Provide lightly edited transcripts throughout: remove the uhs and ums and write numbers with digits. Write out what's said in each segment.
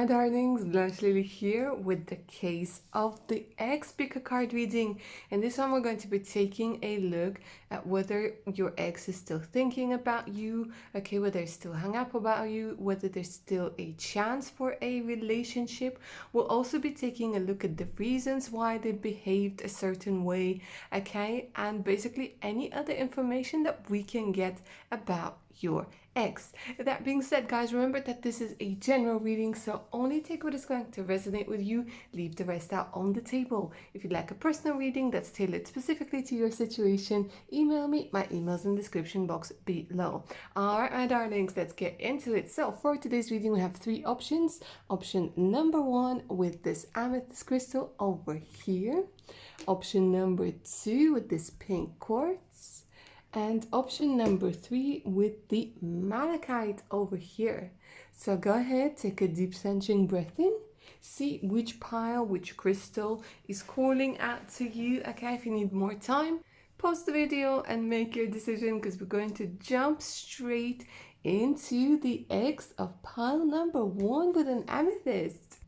my darlings, Blanche Lily here with the case of the ex pick a card reading. In this one, we're going to be taking a look at whether your ex is still thinking about you, okay, whether they're still hung up about you, whether there's still a chance for a relationship. We'll also be taking a look at the reasons why they behaved a certain way, okay, and basically any other information that we can get about your ex. That being said, guys, remember that this is a general reading, so only take what is going to resonate with you, leave the rest out on the table. If you'd like a personal reading that's tailored specifically to your situation, email me. My email's in the description box below. Alright, my darlings, let's get into it. So for today's reading, we have three options. Option number one with this amethyst crystal over here. Option number two with this pink quartz. And option number three with the malachite over here. So go ahead, take a deep centering breath in. See which pile, which crystal is calling out to you. Okay, if you need more time, pause the video and make your decision, because we're going to jump straight into the X of pile number one with an amethyst.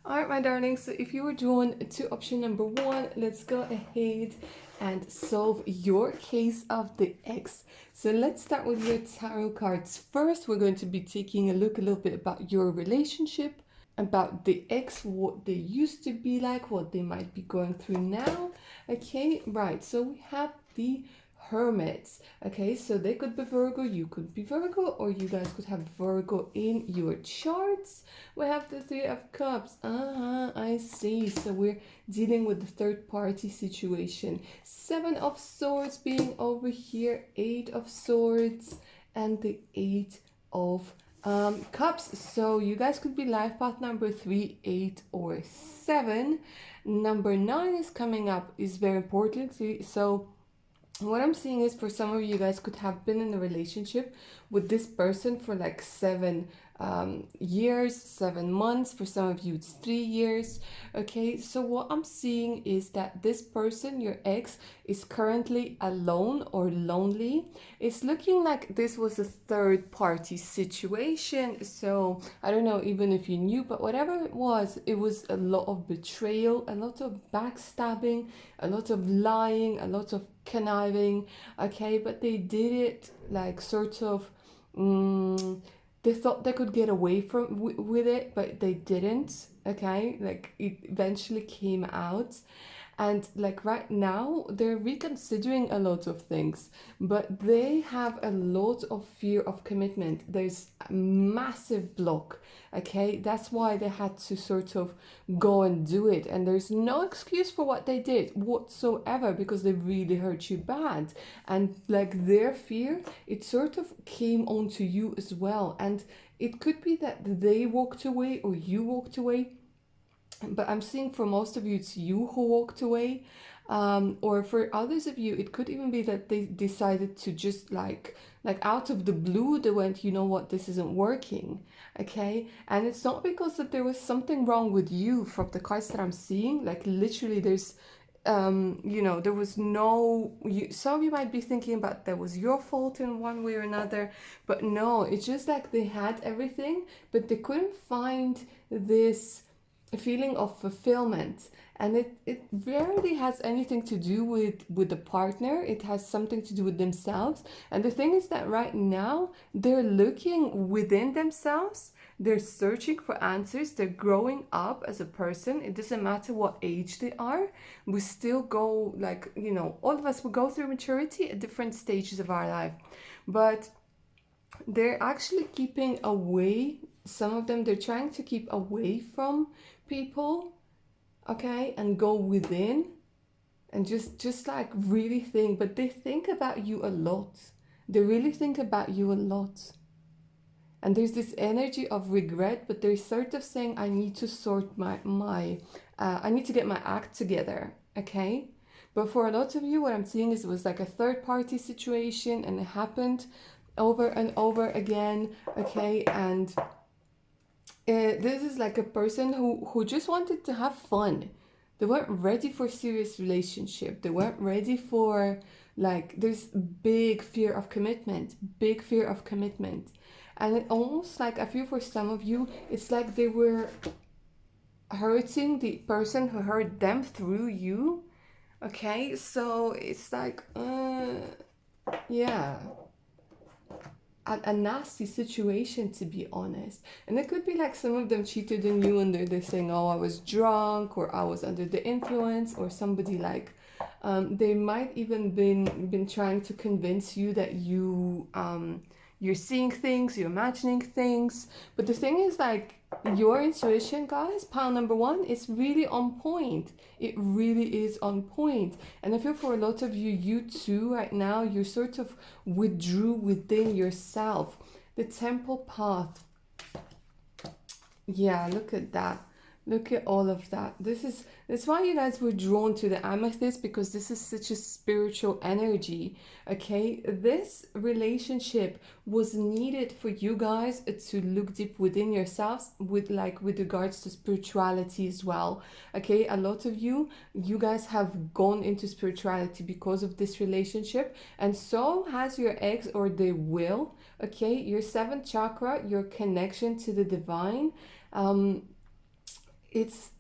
Alright, my darlings, so if you were drawn to option number one, let's go ahead and solve your case of the X. So let's start with your tarot cards. First, we're going to be taking a look a little bit about your relationship, about the X, what they used to be like, what they might be going through now. Okay, right, so we have the Hermits. Okay, so they could be Virgo, you could be Virgo, or you guys could have Virgo in your charts. We have the Three of Cups. I see. So we're dealing with the third party situation. Seven of Swords being over here, Eight of Swords, and the Eight of Cups. So you guys could be life path number 3, 8, or 7. Number 9 is coming up, is very important. So what I'm seeing is, for some of you guys could have been in a relationship with this person for like 7 years, 7 months. For some of you, it's 3 years. Okay, so what I'm seeing is that this person, your ex, is currently alone or lonely. It's looking like this was a third party situation. So I don't know even if you knew, but whatever it was a lot of betrayal, a lot of backstabbing, a lot of lying, a lot of conniving. Okay, but they did it like sort of they thought they could get away from with it, but they didn't. Okay, like it eventually came out. And like right now, they're reconsidering a lot of things, but they have a lot of fear of commitment. There's a massive block, okay? That's why they had to sort of go and do it. And there's no excuse for what they did whatsoever, because they really hurt you bad. And like their fear, it sort of came onto you as well. And it could be that they walked away or you walked away. But I'm seeing for most of you, it's you who walked away. Or for others of you, it could even be that they decided to just like out of the blue, they went, you know what, this isn't working. Okay. And it's not because that there was something wrong with you. From the cards that I'm seeing, like literally there's you know, there was no, some of you might be thinking about that was your fault in one way or another, but no, it's just like they had everything, but they couldn't find this feeling of fulfillment. And it rarely has anything to do with the partner. It has something to do with themselves. And the thing is that right now they're looking within themselves, they're searching for answers, they're growing up as a person. It doesn't matter what age they are, we still go, like, you know, all of us will go through maturity at different stages of our life. But they're actually keeping away, some of them, they're trying to keep away from people, okay, and go within and just like really think. But they think about you a lot. They really think about you a lot. And there's this energy of regret, but they're sort of saying, I need to sort I need to get my act together, okay? But for a lot of you, what I'm seeing is it was like a third party situation, and it happened over and over again, okay? And this is like a person who just wanted to have fun. They weren't ready for serious relationship. They weren't ready for, like, there's big fear of commitment, And it almost like, I feel for some of you, it's like they were hurting the person who hurt them through you. Okay, so it's like, yeah, a nasty situation, to be honest. And it could be like some of them cheated on you and they're saying, oh, I was drunk, or I was under the influence, or somebody like, they might even been trying to convince you that you're seeing things, you're imagining things. But the thing is, like, your intuition, guys, pile number one, is really on point. It really is on point. And I feel for a lot of you, you too, right now, you sort of withdrew within yourself. The temple path. Yeah, look at that. Look at all of that. That's why you guys were drawn to the amethyst, because this is such a spiritual energy. Okay, this relationship was needed for you guys to look deep within yourselves, with regards to spirituality as well. Okay, a lot of you guys have gone into spirituality because of this relationship, and so has your ex, or they will. Okay, your seventh chakra, your connection to the divine. It's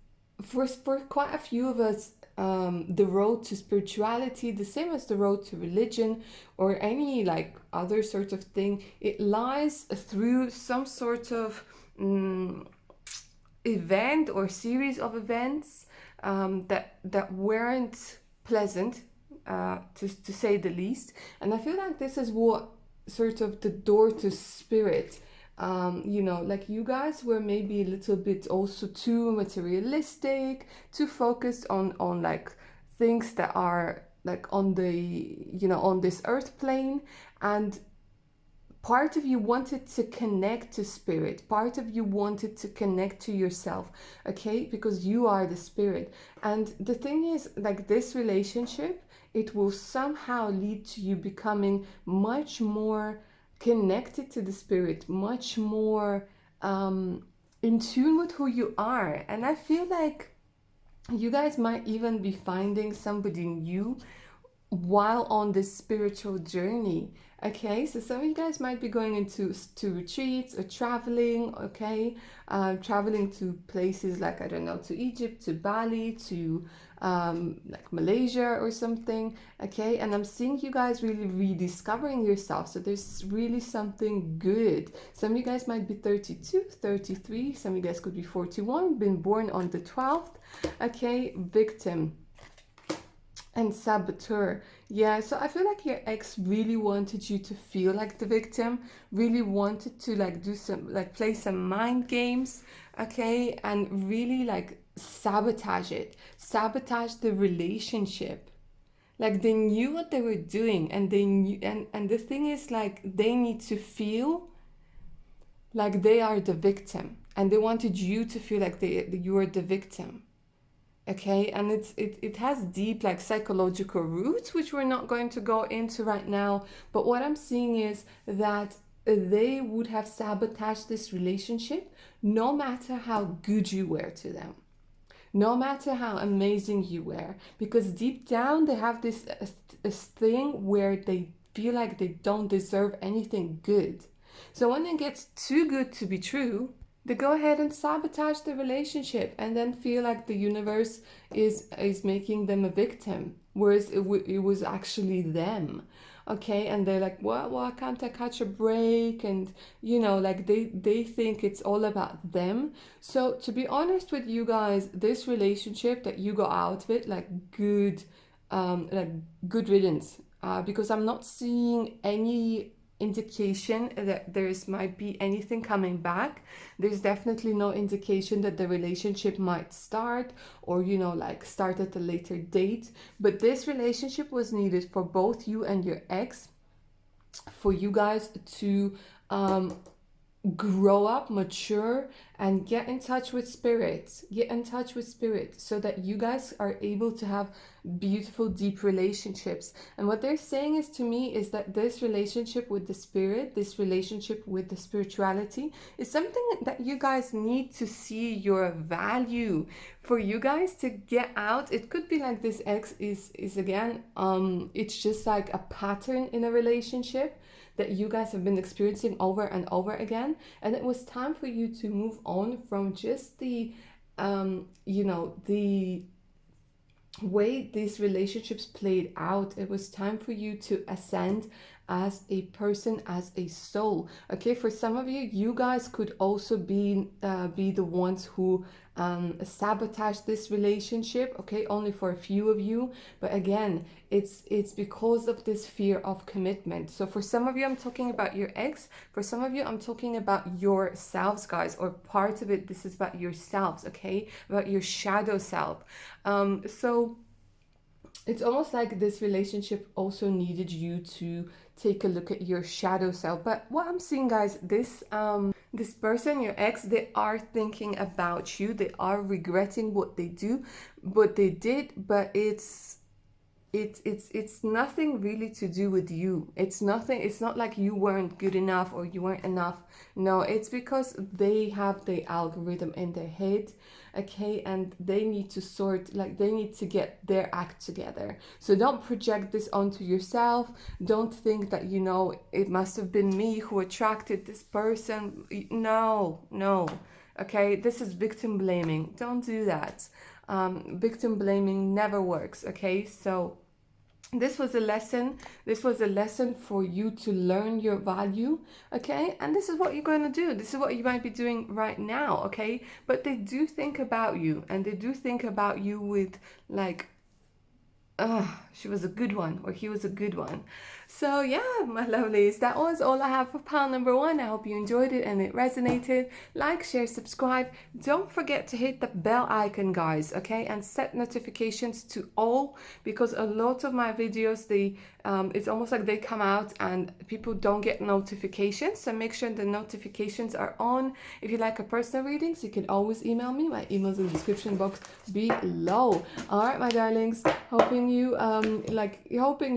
for quite a few of us, the road to spirituality, the same as the road to religion or any like other sort of thing, it lies through some sort of event or series of events that weren't pleasant, to say the least. And I feel like this is what sort of the door to spirit. Like you guys were maybe a little bit also too materialistic, too focused on like things that are like on on this earth plane. And part of you wanted to connect to spirit, part of you wanted to connect to yourself, okay, because you are the spirit. And the thing is, like, this relationship, it will somehow lead to you becoming much more connected to the spirit, much more in tune with who you are. And I feel like you guys might even be finding somebody new while on this spiritual journey. Okay, so some of you guys might be going into retreats or traveling. Okay, traveling to places like, I don't know, to Egypt, to Bali, to like Malaysia or something. Okay, and I'm seeing you guys really rediscovering yourself. So there's really something good. Some of you guys might be 32, 33. Some of you guys could be 41, been born on the 12th. Okay, victim and saboteur. Yeah, so I feel like your ex really wanted you to feel like the victim, really wanted to like do some, like, play some mind games, okay, and really like sabotage it, sabotage the relationship. Like, they knew what they were doing, and they knew, and the thing is, like, they need to feel like they are the victim, and they wanted you to feel like you are the victim. Okay, and it has deep like psychological roots, which we're not going to go into right now. But what I'm seeing is that they would have sabotaged this relationship no matter how good you were to them, no matter how amazing you were, because deep down they have this thing where they feel like they don't deserve anything good. So when it gets too good to be true, they go ahead and sabotage the relationship, and then feel like the universe is making them a victim, whereas it was actually them. Okay, and they're like, well, why can't I catch a break? And like, they think it's all about them. So to be honest with you guys, this relationship that you got out of it, like, good riddance, because I'm not seeing any indication that there's might be anything coming back. There's definitely no indication that the relationship might start, or like, start at a later date. But this relationship was needed for both you and your ex, for you guys to grow up, mature, and get in touch with spirit, so that you guys are able to have beautiful, deep relationships. And what they're saying is to me is that this relationship with the spirit, this relationship with the spirituality is something that you guys need to see your value. For you guys to get out, it could be like this ex is again, it's just like a pattern in a relationship that you guys have been experiencing over and over again, and it was time for you to move on from just the the way these relationships played out. It was time for you to ascend as a person, as a soul. Okay, for some of you, you guys could also be the ones who sabotage this relationship. Okay, only for a few of you, but again, it's because of this fear of commitment. So for some of you, I'm talking about your ex. For some of you, I'm talking about yourselves, guys, or part of it. This is about yourselves. Okay, about your shadow self. So it's almost like this relationship also needed you to take a look at your shadow self. But what I'm seeing, guys, this person, your ex, they are thinking about you. They are regretting what they did, but it's nothing really to do with you. It's not like you weren't good enough or you weren't enough. No, it's because they have the algorithm in their head, okay, and they need to get their act together. So don't project this onto yourself. Don't think that it must have been me who attracted this person. No, okay, this is victim blaming. Don't do that. Victim blaming never works. Okay, so this was a lesson for you to learn your value, okay? And this is what you're going to do. This is what you might be doing right now, okay? But they do think about you, and they do think about you with like, she was a good one, or he was a good one. So yeah, my lovelies, that was all I have for pile number 1. I hope you enjoyed it and it resonated. Like, share, subscribe. Don't forget to hit the bell icon, guys, okay? And set notifications to all, because a lot of my videos, it's almost like they come out and people don't get notifications. So make sure the notifications are on. If you like a personal readings, you can always email me. My email's in the description box below. All right, my darlings, hoping you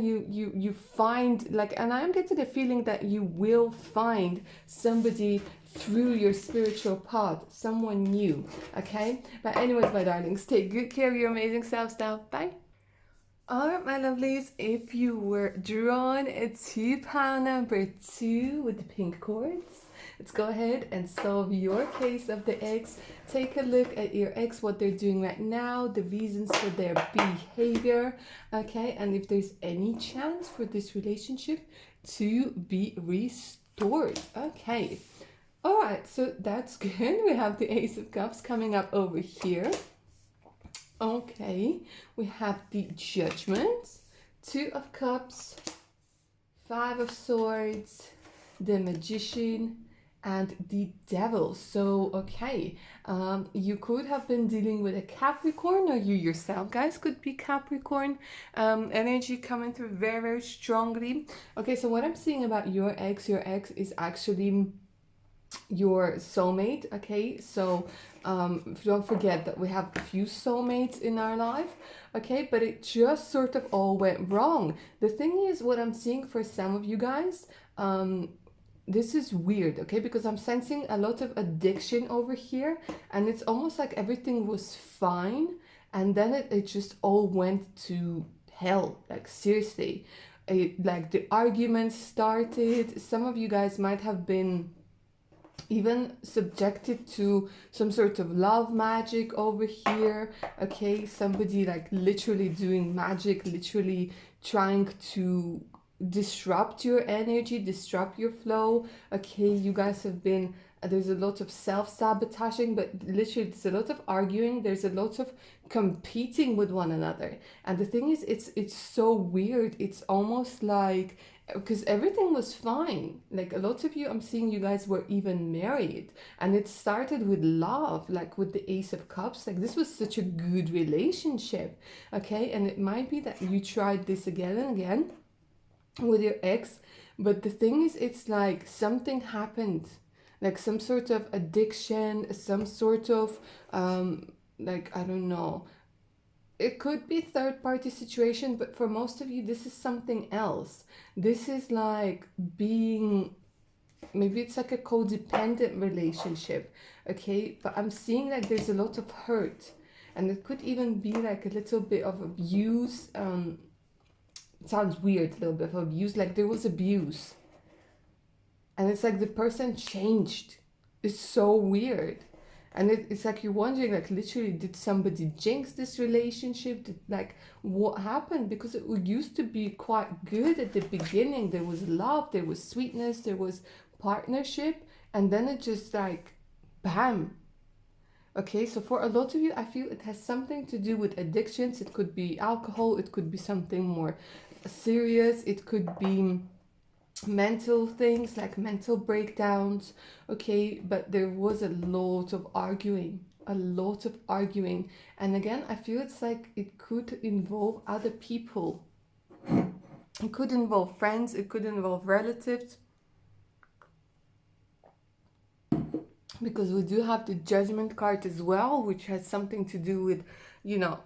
you find, and I'm getting a feeling that you will find somebody through your spiritual path, someone new, okay? But anyways, my darlings, take good care of your amazing selves now. Bye. All right, my lovelies, if you were drawn to pile number 2 with the pink cords, let's go ahead and solve your case of the ex. Take a look at your ex, what they're doing right now, the reasons for their behavior, okay? And if there's any chance for this relationship to be restored, okay? All right, so that's good. We have the Ace of Cups coming up over here. Okay, we have the Judgment, 2 of Cups, 5 of Swords, the Magician, and the Devil. So, okay, you could have been dealing with a Capricorn, or you yourself, guys, could be Capricorn. Energy coming through very, very strongly. Okay, so what I'm seeing about your ex is actually your soulmate, okay? So don't forget that we have a few soulmates in our life, okay? But it just sort of all went wrong. The thing is, what I'm seeing for some of you guys, this is weird, okay? Because I'm sensing a lot of addiction over here, and it's almost like everything was fine, and then it just all went to hell, like seriously. Like the arguments started. Some of you guys might have been even subjected to some sort of love magic over here, okay? Somebody like literally doing magic, literally trying to disrupt your energy, disrupt your flow, okay? You guys have been, there's a lot of self-sabotaging, but literally there's a lot of arguing, there's a lot of competing with one another. And the thing is, it's so weird. It's almost like, because everything was fine, like a lot of you, I'm seeing you guys were even married, and it started with love, like with the Ace of Cups. Like this was such a good relationship, okay? And it might be that you tried this again and again with your ex, but the thing is, it's like something happened, like some sort of addiction, some sort of like, I don't know, it could be third party situation, but for most of you, this is something else. This is like being, maybe it's like a codependent relationship, okay? But I'm seeing like there's a lot of hurt, and it could even be like a little bit of abuse. It sounds weird, a little bit of abuse, like there was abuse, and it's like the person changed. It's so weird. And it's like you're wondering, like, literally, did somebody jinx this relationship? Did, like, what happened? Because it used to be quite good at the beginning. There was love, there was sweetness, there was partnership, and then it just like, bam. Okay, so for a lot of you, I feel it has something to do with addictions. It could be alcohol, it could be something more serious, it could be mental things like mental breakdowns, okay? But there was a lot of arguing, and again, I feel it's like it could involve other people. It could involve friends, it could involve relatives, because we do have the Judgment card as well, which has something to do with, you know,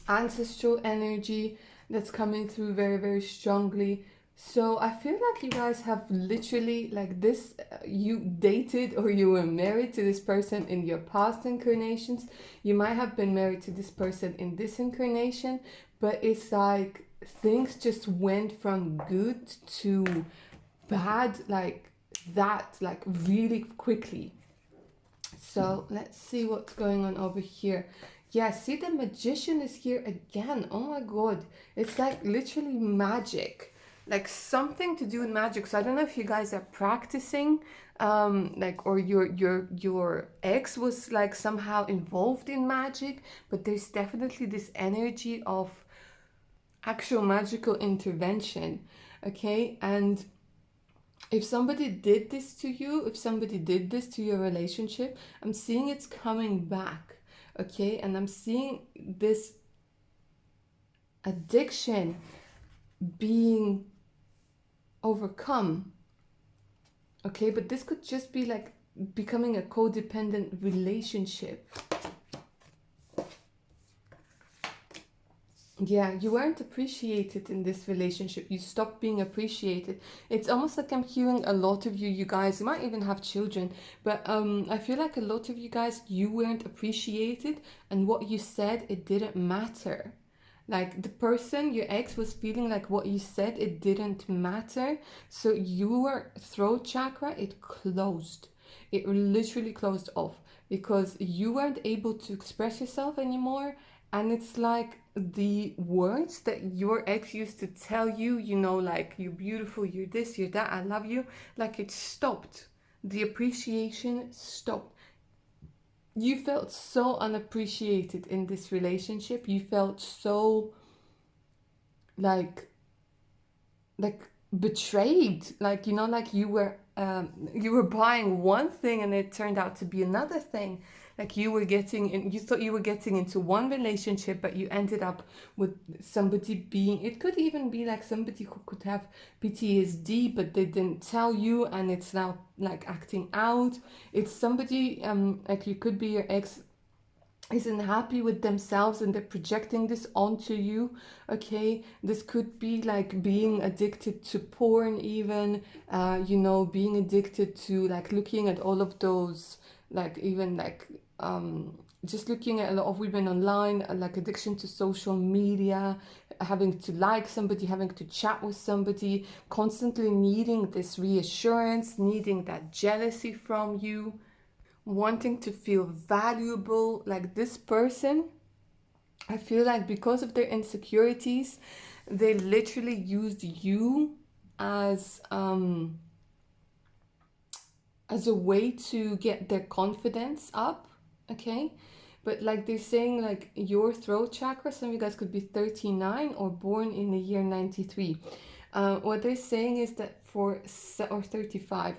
ancestral energy that's coming through very, very strongly. So I feel like you guys have literally like this, you dated or you were married to this person in your past incarnations. You might have been married to this person in this incarnation, but it's like things just went from good to bad like that, like really quickly. So let's see what's going on over here. Yeah, see, the Magician is here again. Oh my god. It's like literally magic. Like something to do with magic. So I don't know if you guys are practicing, like, or your ex was like somehow involved in magic, but there's definitely this energy of actual magical intervention. Okay, and if somebody did this to you, if somebody did this to your relationship, I'm seeing it's coming back, okay? And I'm seeing this addiction being overcome, okay? But this could just be like becoming a codependent relationship. Yeah, you weren't appreciated in this relationship. You stopped being appreciated. It's almost like I'm hearing a lot of you, you guys, you might even have children, but I feel like a lot of you guys, you weren't appreciated, and what you said, it didn't matter. Like the person, your ex, was feeling like what you said, it didn't matter. So your throat chakra, it closed. It literally closed off because you weren't able to express yourself anymore. And it's like the words that your ex used to tell you, you know, like, you're beautiful, you're this, you're that, I love you, like it stopped. The appreciation stopped. You felt so unappreciated in this relationship. You felt so like betrayed, like, you know, like you were buying one thing and it turned out to be another thing. Like you were getting in, you thought you were getting into one relationship, but you ended up with somebody being, it could even be like somebody who could have PTSD, but they didn't tell you, and it's now like acting out. It's somebody, like you could be your ex isn't happy with themselves and they're projecting this onto you. Okay, this could be like being addicted to porn, even you know, being addicted to like looking at all of those, like even like just looking at a lot of women online, like addiction to social media, having to like somebody, having to chat with somebody, constantly needing this reassurance, needing that jealousy from you, wanting to feel valuable. Like this person, I feel like because of their insecurities, they literally used you as a way to get their confidence up. Okay, but like they're saying, like your throat chakra, some of you guys could be 39 or born in the year 93. What they're saying is that or 35,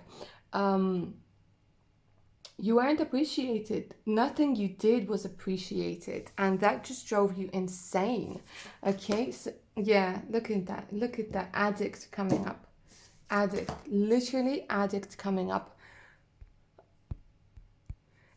you weren't appreciated. Nothing you did was appreciated, and that just drove you insane. Okay, so yeah, look at that. Look at that addict coming up. Addict, literally addict coming up.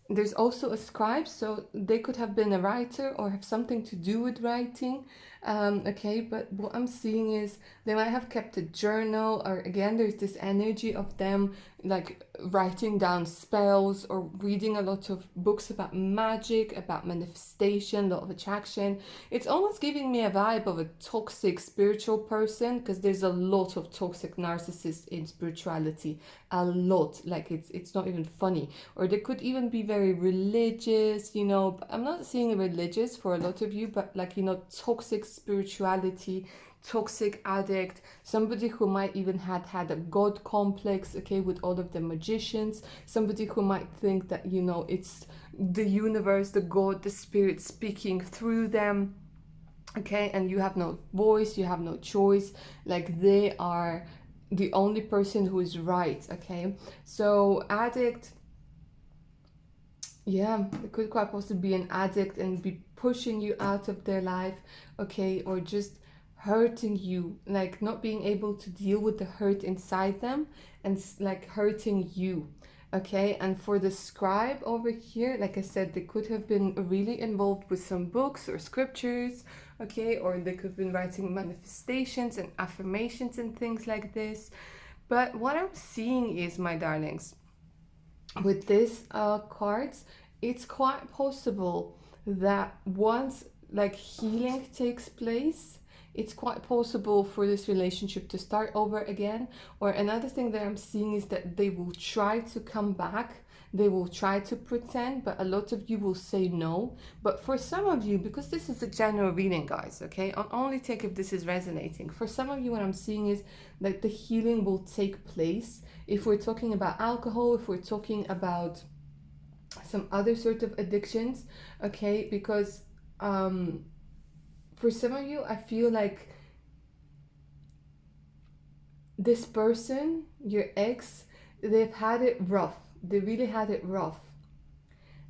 there's also a scribe, so they could have been a writer or have something to do with writing. Okay, but what I'm seeing is they might have kept a journal, or again, there's this energy of them like writing down spells or reading a lot of books about magic, about manifestation, law of attraction. It's almost giving me a vibe of a toxic spiritual person, because there's a lot of toxic narcissists in spirituality, a lot. Like it's not even funny. Or they could even be very religious, you know. But I'm not saying religious for a lot of you, but like, you know, toxic spirituality, toxic addict, somebody who might even had a god complex, okay, with all of the magicians, somebody who might think that, you know, it's the universe, the god, the spirit speaking through them, okay, and you have no voice, you have no choice, like they are the only person who is right, okay. So addict, yeah, it could quite possibly be an addict and be pushing you out of their life, okay, or just hurting you, like not being able to deal with the hurt inside them and like hurting you, okay. And for the scribe over here, like I said, they could have been really involved with some books or scriptures, okay, or they could have been writing manifestations and affirmations and things like this. But what I'm seeing is, my darlings, with these cards, it's quite possible that once like healing takes place, it's quite possible for this relationship to start over again. Or another thing that I'm seeing is that they will try to come back, they will try to pretend, but a lot of you will say no. But for some of you, because this is a general reading, guys, okay, I'll only take if this is resonating. For some of you, what I'm seeing is that the healing will take place. If we're talking about alcohol, if we're talking about some other sort of addictions, okay, because for some of you, I feel like this person, your ex, they've had it rough. They really had it rough.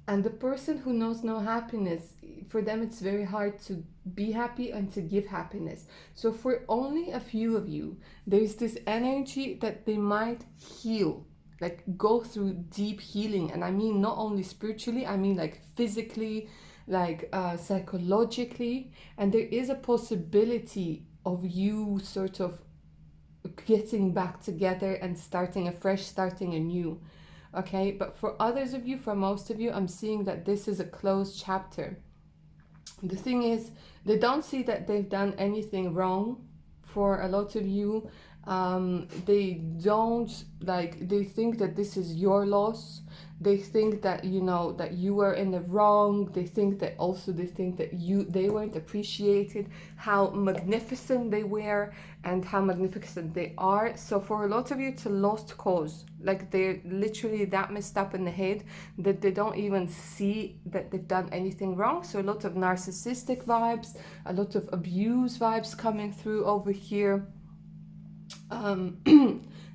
And the person who knows no happiness, for them it's very hard to be happy and to give happiness. So for only a few of you, there's this energy that they might heal, like go through deep healing. And I mean not only spiritually, I mean like physically, like psychologically. And there is a possibility of you sort of getting back together and starting afresh, starting anew. Okay, but for others of you, for most of you, I'm seeing that this is a closed chapter. The thing is, they don't see that they've done anything wrong. For a lot of you, they don't, like, they think that this is your loss. They think that, you know, that you were in the wrong. They think that they weren't appreciated, how magnificent they were and how magnificent they are. So for a lot of you, it's a lost cause. Like they're literally that messed up in the head that they don't even see that they've done anything wrong. So a lot of narcissistic vibes, a lot of abuse vibes coming through over here.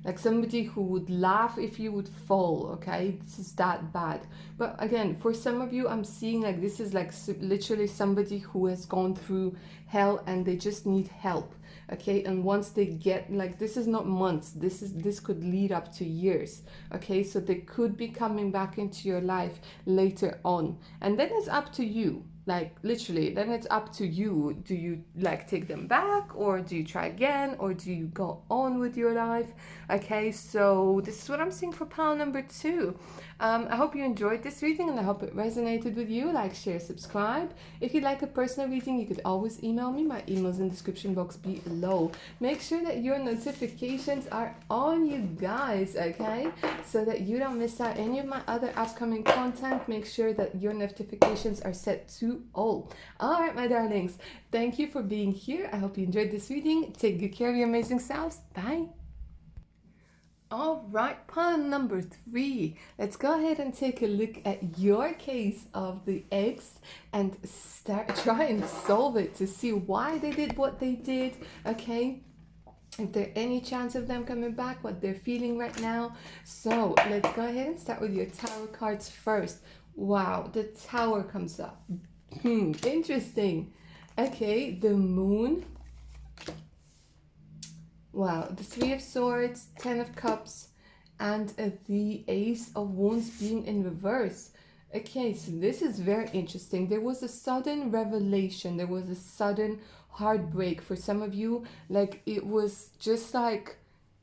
Like somebody who would laugh if you would fall, okay? This is that bad. But again, for some of you, I'm seeing like this is like literally somebody who has gone through hell and they just need help, okay? And once they get, like, this is not months, this could lead up to years, okay? So they could be coming back into your life later on, and then it's up to you. Like literally, then it's up to you. Do you like take them back, or do you try again, or do you go on with your life? Okay, so this is what I'm seeing for pile number 2. I hope you enjoyed this reading and I hope it resonated with you. Like, share, subscribe. If you'd like a personal reading, you could always email me. My email's in the description box below. Make sure that your notifications are on, you guys, okay? So that you don't miss out any of my other upcoming content. Make sure that your notifications are set to all. All right, my darlings. Thank you for being here. I hope you enjoyed this reading. Take good care of your amazing selves. Bye. All right, pile number 3. Let's go ahead and take a look at your case of the ex and try and solve it to see why they did what they did, okay? If there any chance of them coming back, what they're feeling right now. So let's go ahead and start with your tarot cards first. Wow, the Tower comes up. Interesting. Okay, the Moon. Wow, the 3 of Swords, 10 of Cups, and the Ace of Wands being in reverse. Okay, so this is very interesting. There was a sudden revelation, there was a sudden heartbreak for some of you. Like it was just like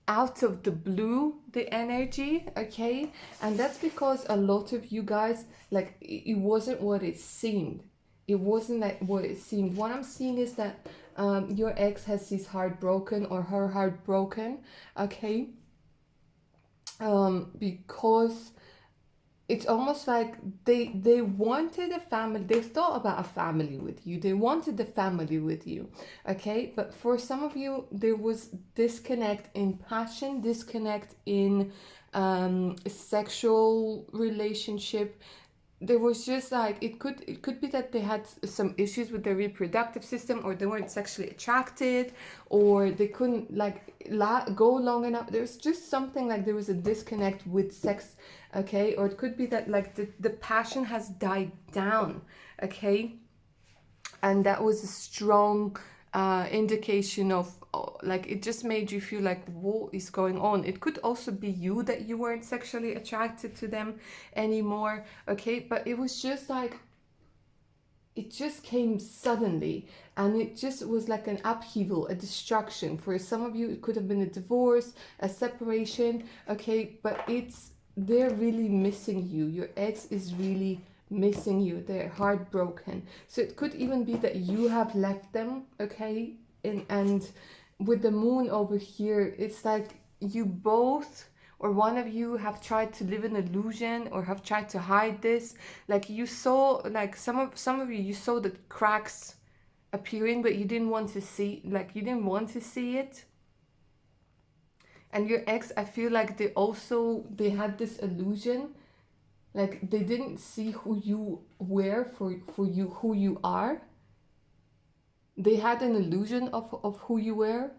out of the blue, the energy, okay? And that's because a lot of you guys, like it wasn't what it seemed. It wasn't like what it seemed. What I'm seeing is that your ex has his heart broken or her heart broken, okay? Because it's almost like they wanted a family, they thought about a family with you, they wanted the family with you, okay? But for some of you there was disconnect in passion, disconnect in sexual relationship. There was just like it could be that they had some issues with their reproductive system, or they weren't sexually attracted, or they couldn't like go long enough. There's just something like there was a disconnect with sex, okay? Or it could be that like the passion has died down, okay? And that was a strong indication of like it just made you feel like what is going on. It could also be you, that you weren't sexually attracted to them anymore, okay? But it was just like it just came suddenly, and it just was like an upheaval, a destruction. For some of you it could have been a divorce, a separation, okay? But they're really missing you. Your ex is really missing you. They're heartbroken. So it could even be that you have left them, okay? And with the moon over here, it's like you both or one of you have tried to live an illusion or have tried to hide this. Like you saw, like some of you saw the cracks appearing, but you didn't want to see, like you didn't want to see it. And your ex, I feel like they had this illusion, like they didn't see who you were for you, who you are. They had an illusion of who you were.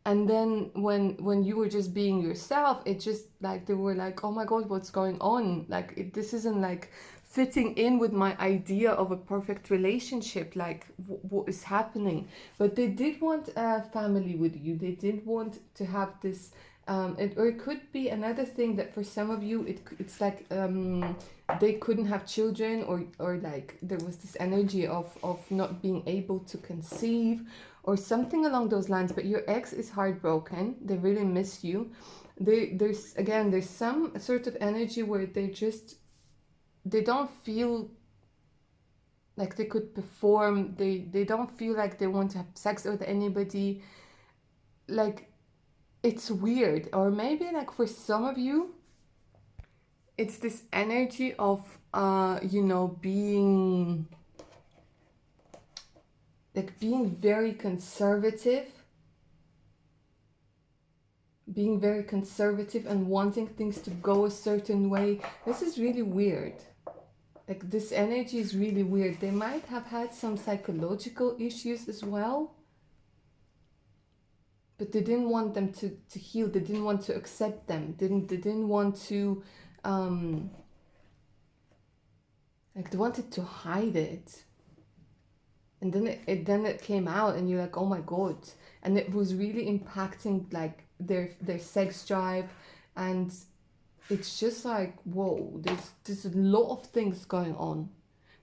And then when you were just being yourself, it just like they were like, oh my god, what's going on? Like this isn't like fitting in with my idea of a perfect relationship. Like what is happening? But they did want a family with you. They did want to have this. Or it could be another thing that for some of you it's like they couldn't have children, or like there was this energy of not being able to conceive or something along those lines. But your ex is heartbroken. They really miss you. There's some sort of energy where they don't feel like they could perform. They don't feel like they want to have sex with anybody. Like it's weird. Or maybe like for some of you it's this energy of being very conservative, and wanting things to go a certain way. This is really weird. Like this energy is really weird. They might have had some psychological issues as well, but they didn't want them to heal. They didn't want to accept them. They didn't want to like they wanted to hide it. And then it came out, and you're like, oh my god. And it was really impacting like their sex drive. And it's just like, whoa, there's a lot of things going on.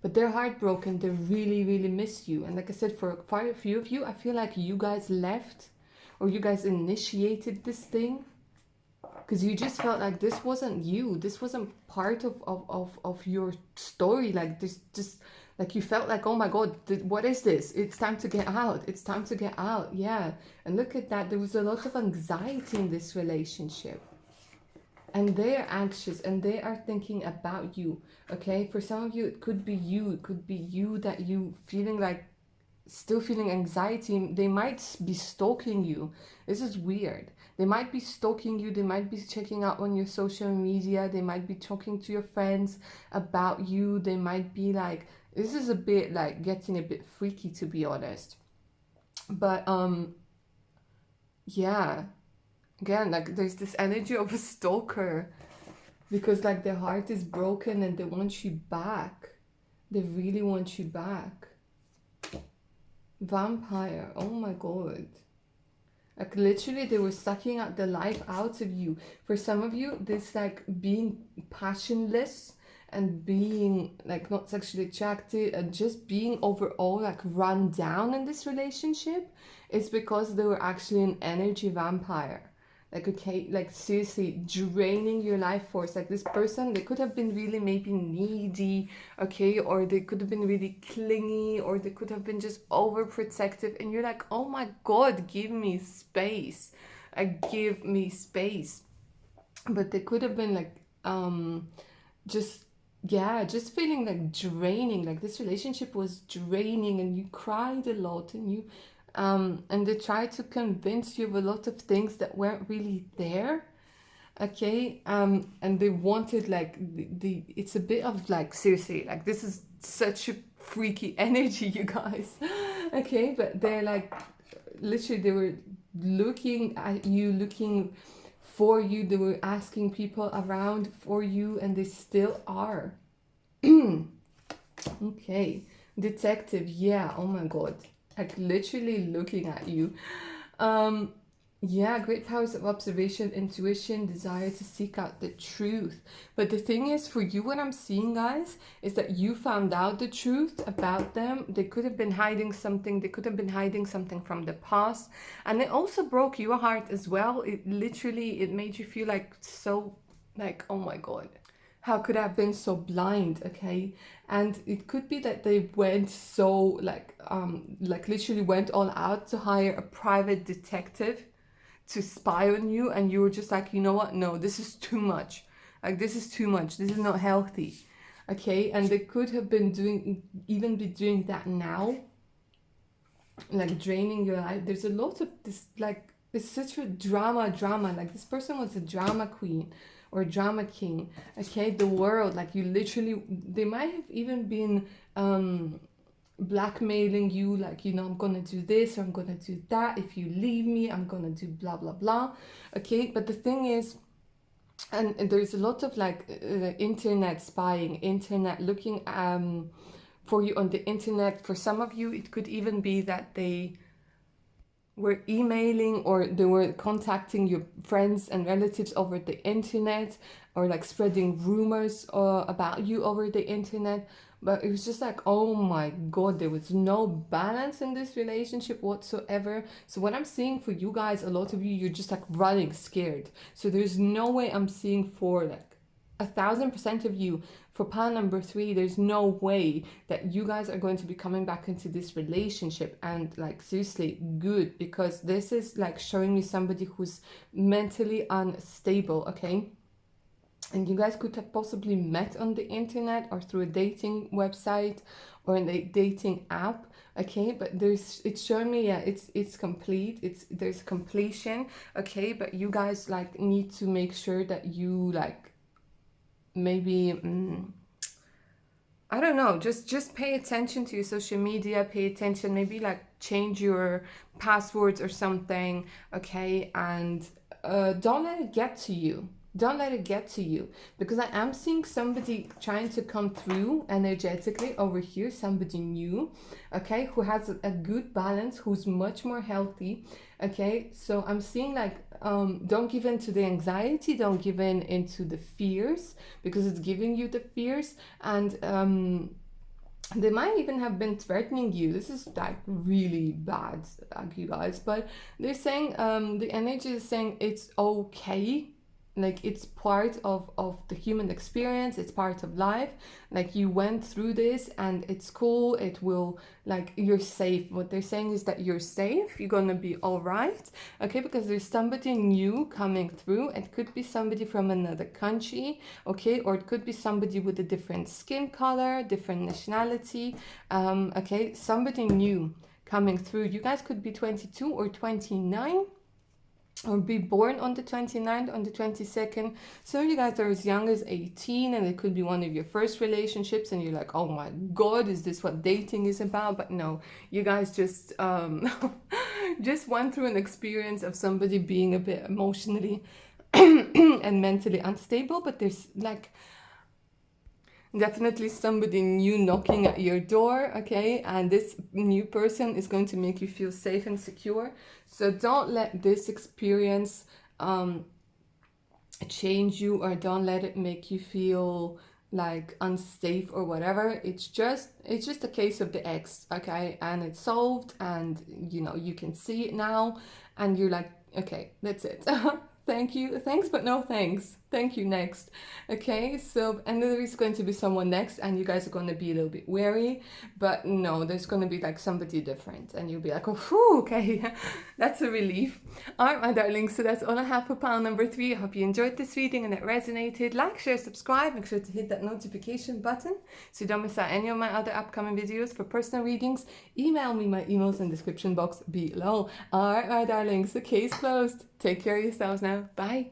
But they're heartbroken. They really, really miss you. And like I said, for quite a few of you, I feel like you guys left, or you guys initiated this thing, because you just felt like this wasn't you. This wasn't part of your story. Like this just like you felt like, oh my god, what is this? It's time to get out. It's time to get out. Yeah. And look at that. There was a lot of anxiety in this relationship. And they are anxious, and they are thinking about you. Okay? For some of you, it could be you. It could be you that you feeling like still feeling anxiety. They might be stalking you. This is weird. They might be stalking you. They might be checking out on your social media. They might be talking to your friends about you. They might be like, this is a bit like getting a bit freaky, to be honest. But yeah, again, like there's this energy of a stalker, because like their heart is broken and they want you back. They really want you back. Vampire, oh my god. Like literally they were sucking out the life out of you. For some of you, this like being passionless and being like not sexually attracted and just being overall like run down in this relationship, it's because they were actually an energy vampire. Like, okay, like seriously draining your life force. Like this person, they could have been really maybe needy, okay, or they could have been really clingy, or they could have been just overprotective, and you're like, oh my god, give me space, give me space. But they could have been like just, yeah, just feeling like draining. Like this relationship was draining, and you cried a lot, and you and they tried to convince you of a lot of things that weren't really there, okay. And they wanted like the it's a bit of like, seriously, like this is such a freaky energy, you guys. Okay, but they're like, literally they were looking at you, looking for you, they were asking people around for you, and they still are. Okay, detective, yeah, oh my god, like literally looking at you. Yeah, great powers of observation, intuition, desire to seek out the truth. But the thing is, for you, what I'm seeing, guys, is that you found out the truth about them. They could have been hiding something. They could have been hiding something from the past. And it also broke your heart as well. It literally, it made you feel like so, like, oh my God, how could I have been so blind, okay? And it could be that they went so, like literally went all out to hire a private detective to spy on you, and you were just like, you know what, no, this is too much, like this is too much, this is not healthy, okay. And they could have been doing that now, like draining your life. There's a lot of this, like it's such a drama, like this person was a drama queen or drama king, okay. The world, like you literally, they might have even been blackmailing you, like, you know, I'm gonna do this or I'm gonna do that, if you leave me I'm gonna do blah blah blah, okay. But the thing is, and there's a lot of like internet spying, internet looking for you on the internet. For some of you it could even be that they were emailing or they were contacting your friends and relatives over the internet, or like spreading rumors about you over the internet. But it was just like, oh my God, there was no balance in this relationship whatsoever. So what I'm seeing for you guys, a lot of you, you're just like running scared. So there's no way I'm seeing for like 1,000% of you, for pile number 3, there's no way that you guys are going to be coming back into this relationship. And like seriously good, because this is like showing me somebody who's mentally unstable, okay. And you guys could have possibly met on the internet or through a dating website or in a dating app, okay. But it's showing me, yeah, it's complete, there's completion, okay. But you guys like need to make sure that you like maybe I don't know, just pay attention to your social media, pay attention, maybe like change your passwords or something, okay. And don't let it get to you. Don't let it get to you, because I am seeing somebody trying to come through energetically over here, somebody new, okay, who has a good balance, who's much more healthy, okay. So I'm seeing like don't give in to the anxiety, don't give in into the fears, because it's giving you the fears. And they might even have been threatening you. This is like really bad, like, you guys. But they're saying the energy is saying it's okay, like it's part of the human experience, it's part of life, like you went through this and it's cool, it will, like, you're safe. What they're saying is that you're safe, you're gonna be all right, okay. Because there's somebody new coming through. It could be somebody from another country, okay, or it could be somebody with a different skin color, different nationality, okay, somebody new coming through. You guys could be 22 or 29, or be born on the 29th, on the 22nd. So you guys are as young as 18, and it could be one of your first relationships, and you're like, oh my God, is this what dating is about? But no, you guys just just went through an experience of somebody being a bit emotionally and mentally unstable. But there's like definitely somebody new knocking at your door, okay. And this new person is going to make you feel safe and secure. So don't let this experience change you, or don't let it make you feel like unsafe or whatever. It's just a case of the ex, okay, and it's solved, and you know, you can see it now, and you're like, okay, that's it. Thank you, thanks, but no thanks. Thank you, next. Okay, so, and there is going to be someone next, and you guys are going to be a little bit wary, but no, there's going to be like somebody different, and you'll be like, oh, whew, okay, that's a relief. All right, my darlings, so that's all I have for pile number 3. I hope you enjoyed this reading and it resonated. Like, share, subscribe. Make sure to hit that notification button so you don't miss out any of my other upcoming videos. For personal readings, email me. My email's in the description box below. All right, my darlings, the case closed. Take care of yourselves now. Bye.